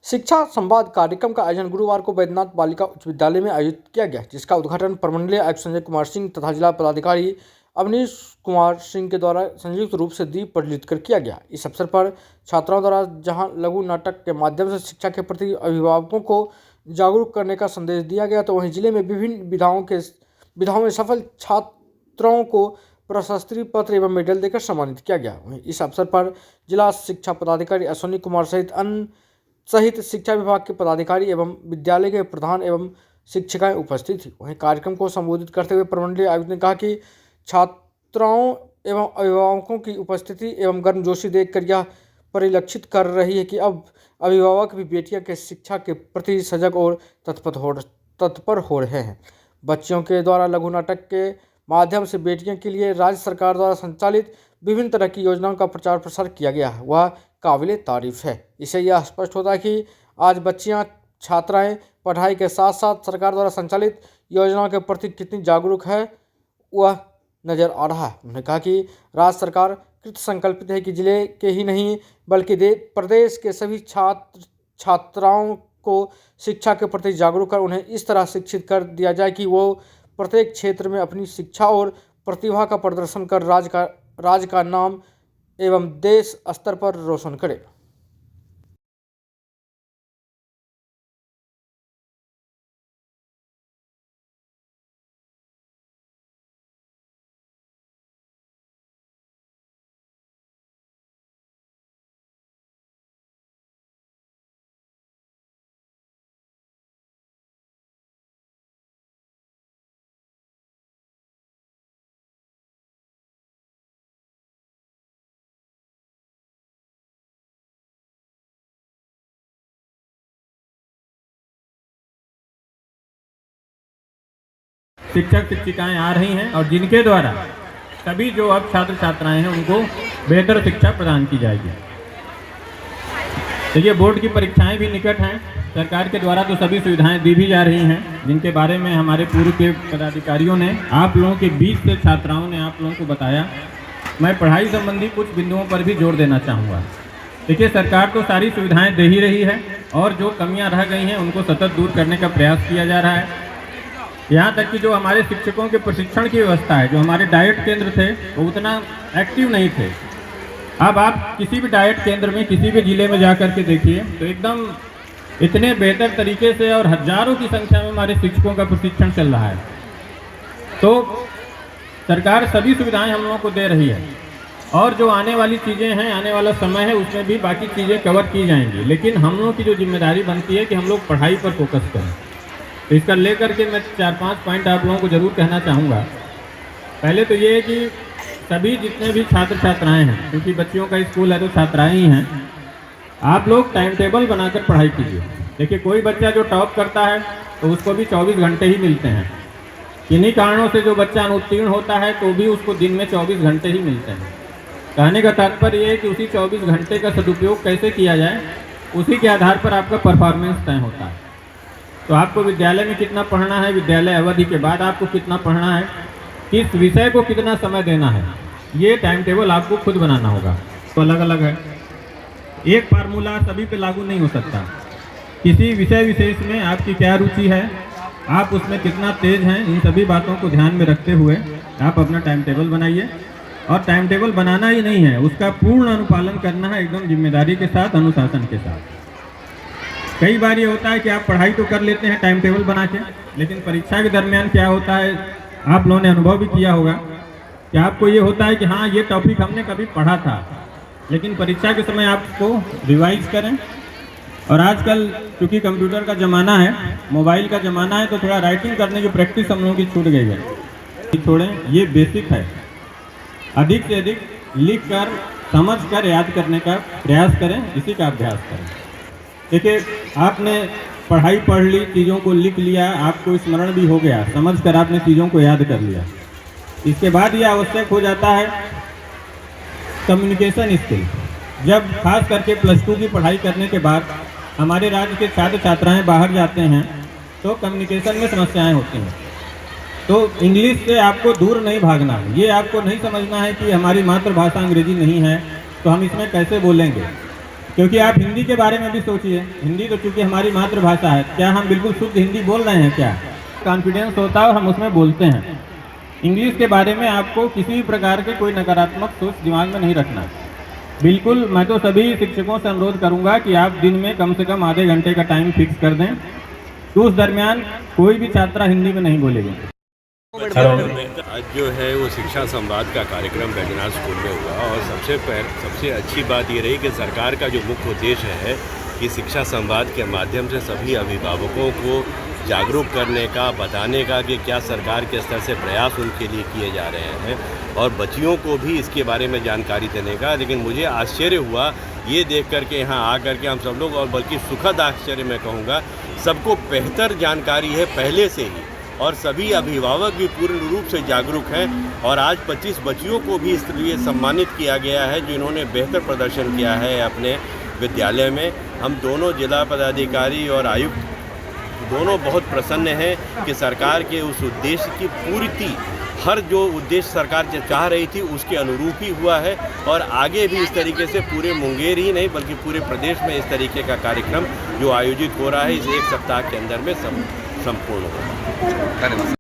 शिक्षा संवाद कार्यक्रम का आयोजन गुरुवार को बैद्यनाथ बालिका उच्च विद्यालय में आयोजित किया गया, जिसका उद्घाटन प्रमंडलीय आयुक्त संजय कुमार सिंह तथा जिला पदाधिकारी अवनीश कुमार सिंह के द्वारा संयुक्त रूप से दीप प्रज्वलित कर किया गया। इस अवसर पर छात्राओं द्वारा जहां लघु नाटक के माध्यम से शिक्षा के प्रति अभिभावकों को जागरूक करने का संदेश दिया गया, तो वहीं जिले में विभिन्न विधाओं में सफल छात्रों को प्रशस्ति पत्र एवं मेडल देकर सम्मानित किया गया। वहीं इस अवसर पर जिला शिक्षा पदाधिकारी अश्विनी कुमार सहित शिक्षा विभाग के पदाधिकारी एवं विद्यालय के प्रधान एवं शिक्षिकाएं उपस्थित थी। वहीं कार्यक्रम को संबोधित करते हुए प्रमंडलीय आयुक्त ने कहा कि छात्राओं एवं अभिभावकों की उपस्थिति एवं गर्मजोशी देखकर यह परिलक्षित कर रही है कि अब अभिभावक भी बेटियों के शिक्षा के प्रति सजग और तत्पर हो रहे हैं। बच्चियों के द्वारा लघु नाटक के माध्यम से बेटियों के लिए राज्य सरकार द्वारा संचालित विभिन्न तरह की योजनाओं का प्रचार प्रसार किया गया है, वह काबिले तारीफ है। इससे यह स्पष्ट होता है कि आज बच्चियां छात्राएं पढ़ाई के साथ साथ सरकार द्वारा संचालित योजनाओं के प्रति कितनी जागरूक है, वह नज़र आ रहा है। उन्होंने कहा कि राज्य सरकार कृत संकल्पित है कि जिले के ही नहीं बल्कि प्रदेश के सभी छात्राओं को शिक्षा के प्रति जागरूक कर उन्हें इस तरह शिक्षित कर दिया जाए कि वो प्रत्येक क्षेत्र में अपनी शिक्षा और प्रतिभा का प्रदर्शन कर राज्य का नाम एवं देश स्तर पर रोशन करे। शिक्षक शिक्षिकाएं आ रही हैं और जिनके द्वारा सभी जो अब छात्र छात्राएं हैं उनको बेहतर शिक्षा प्रदान की जाएगी। तो ये बोर्ड की परीक्षाएं भी निकट हैं। सरकार के द्वारा तो सभी सुविधाएं दी भी जा रही हैं, जिनके बारे में हमारे पूर्व के पदाधिकारियों ने आप लोगों के बीच से छात्राओं ने आप लोगों को बताया। मैं पढ़ाई संबंधी कुछ बिंदुओं पर भी जोर देना चाहूँगा। देखिए, सरकार तो सारी सुविधाएँ दे ही रही है और जो कमियाँ रह गई हैं उनको सतत दूर करने का प्रयास किया जा रहा है। यहाँ तक कि जो हमारे शिक्षकों के प्रशिक्षण की व्यवस्था है, जो हमारे डाइट केंद्र थे वो उतना एक्टिव नहीं थे। अब आप किसी भी डाइट केंद्र में किसी भी ज़िले में जा कर के देखिए तो एकदम इतने बेहतर तरीके से और हजारों की संख्या में हमारे शिक्षकों का प्रशिक्षण चल रहा है। तो सरकार सभी सुविधाएं हम लोगों को दे रही है और जो आने वाली चीज़ें हैं, आने वाला समय है, उसमें भी बाकी चीज़ें कवर की जाएंगी। लेकिन हम लोगों की जो जिम्मेदारी बनती है कि हम लोग पढ़ाई पर फोकस करें। तो इसका लेकर के मैं 4-5 पॉइंट आप लोगों को ज़रूर कहना चाहूँगा। पहले तो ये है कि सभी जितने भी छात्र छात्राएं हैं, क्योंकि बच्चियों का स्कूल है तो छात्राएं ही हैं, आप लोग टाइम टेबल बनाकर पढ़ाई कीजिए। देखिए, कोई बच्चा जो टॉप करता है तो उसको भी 24 घंटे ही मिलते हैं। किन्हीं कारणों से जो बच्चा अनुत्तीर्ण होता है तो भी उसको दिन में 24 घंटे ही मिलते हैं। कहने का तात्पर्य ये है कि उसी 24 घंटे का सदुपयोग कैसे किया जाए, उसी के आधार पर आपका परफॉर्मेंस तय होता है। तो आपको विद्यालय में कितना पढ़ना है, विद्यालय अवधि के बाद आपको कितना पढ़ना है, किस विषय को कितना समय देना है, ये टाइम टेबल आपको खुद बनाना होगा। तो अलग अलग है, एक फार्मूला सभी पे लागू नहीं हो सकता। किसी विषय विशेष में आपकी क्या रुचि है, आप उसमें कितना तेज हैं, इन सभी बातों को ध्यान में रखते हुए आप अपना टाइम टेबल बनाइए। और टाइम टेबल बनाना ही नहीं है, उसका पूर्ण अनुपालन करना है, एकदम जिम्मेदारी के साथ, अनुशासन के साथ। कई बार ये होता है कि आप पढ़ाई तो कर लेते हैं टाइम टेबल बना के, लेकिन परीक्षा के दरमियान क्या होता है, आप लोगों ने अनुभव भी किया होगा कि आपको ये होता है कि हाँ, ये टॉपिक हमने कभी पढ़ा था, लेकिन परीक्षा के समय आपको रिवाइज करें। और आजकल क्योंकि कंप्यूटर का ज़माना है, मोबाइल का ज़माना है, तो थोड़ा राइटिंग करने की प्रैक्टिस हम लोगों की छूट गई है। छोड़ें, ये बेसिक है। अधिक से अधिक लिख कर, समझ कर याद करने का प्रयास करें, इसी का अभ्यास करें। देखिए, आपने पढ़ाई पढ़ ली, चीज़ों को लिख लिया, आपको स्मरण भी हो गया, समझ कर आपने चीज़ों को याद कर लिया। इसके बाद ये आवश्यक हो जाता है कम्युनिकेशन स्किल। जब खास करके +2 की पढ़ाई करने के बाद हमारे राज्य के छात्र छात्राएं बाहर जाते हैं तो कम्युनिकेशन में समस्याएं होती हैं। तो इंग्लिश से आपको दूर नहीं भागना, ये आपको नहीं समझना है कि हमारी मातृभाषा अंग्रेजी नहीं है तो हम इसमें कैसे बोलेंगे। क्योंकि आप हिंदी के बारे में भी सोचिए, हिंदी तो चूंकि हमारी मातृभाषा है, क्या हम बिल्कुल शुद्ध हिंदी बोल रहे हैं? क्या कॉन्फिडेंस होता है और हम उसमें बोलते हैं। इंग्लिश के बारे में आपको किसी भी प्रकार के कोई नकारात्मक सोच दिमाग में नहीं रखना। बिल्कुल, मैं तो सभी शिक्षकों से अनुरोध करूंगा कि आप दिन में कम से कम आधे घंटे का टाइम फिक्स कर दें, तो उस दरमियान कोई भी छात्रा हिंदी में नहीं बोलेगी। आज जो है वो शिक्षा संवाद का कार्यक्रम बैजनाथ स्कूल में हुआ और सबसे अच्छी बात ये रही कि सरकार का जो मुख्य उद्देश्य है कि शिक्षा संवाद के माध्यम से सभी अभिभावकों को जागरूक करने का, बताने का कि क्या सरकार के स्तर से प्रयास उनके लिए किए जा रहे हैं और बच्चियों को भी इसके बारे में जानकारी देने का। लेकिन मुझे आश्चर्य हुआ ये देख कर के यहाँ आकर के हम सब लोग, और बल्कि सुखद आश्चर्य मैं कहूँगा, सबको बेहतर जानकारी है पहले से ही और सभी अभिभावक भी पूर्ण रूप से जागरूक हैं। और आज 25 बच्चियों को भी इस लिए सम्मानित किया गया है जिन्होंने बेहतर प्रदर्शन किया है अपने विद्यालय में। हम दोनों जिला पदाधिकारी और आयुक्त दोनों बहुत प्रसन्न हैं कि सरकार के उस उद्देश्य की पूर्ति, हर जो उद्देश्य सरकार चाह रही थी उसके अनुरूप ही हुआ है और आगे भी इस तरीके से पूरे मुंगेर ही नहीं बल्कि पूरे प्रदेश में इस तरीके का कार्यक्रम जो आयोजित हो रहा है इस एक सप्ताह के अंदर में संपूर्ण होगा।